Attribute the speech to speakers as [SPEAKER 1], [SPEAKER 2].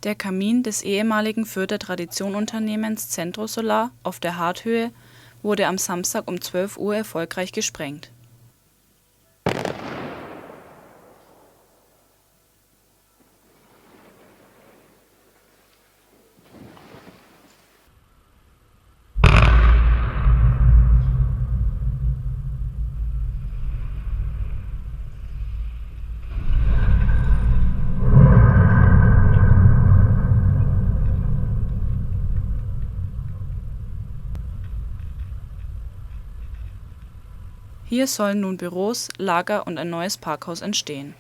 [SPEAKER 1] Der Kamin des ehemaligen Fürther Tradition-Unternehmens Centro-Solar auf der Harthöhe wurde am Samstag um 12 Uhr erfolgreich gesprengt. Hier sollen nun Büros, Lager und ein neues Parkhaus entstehen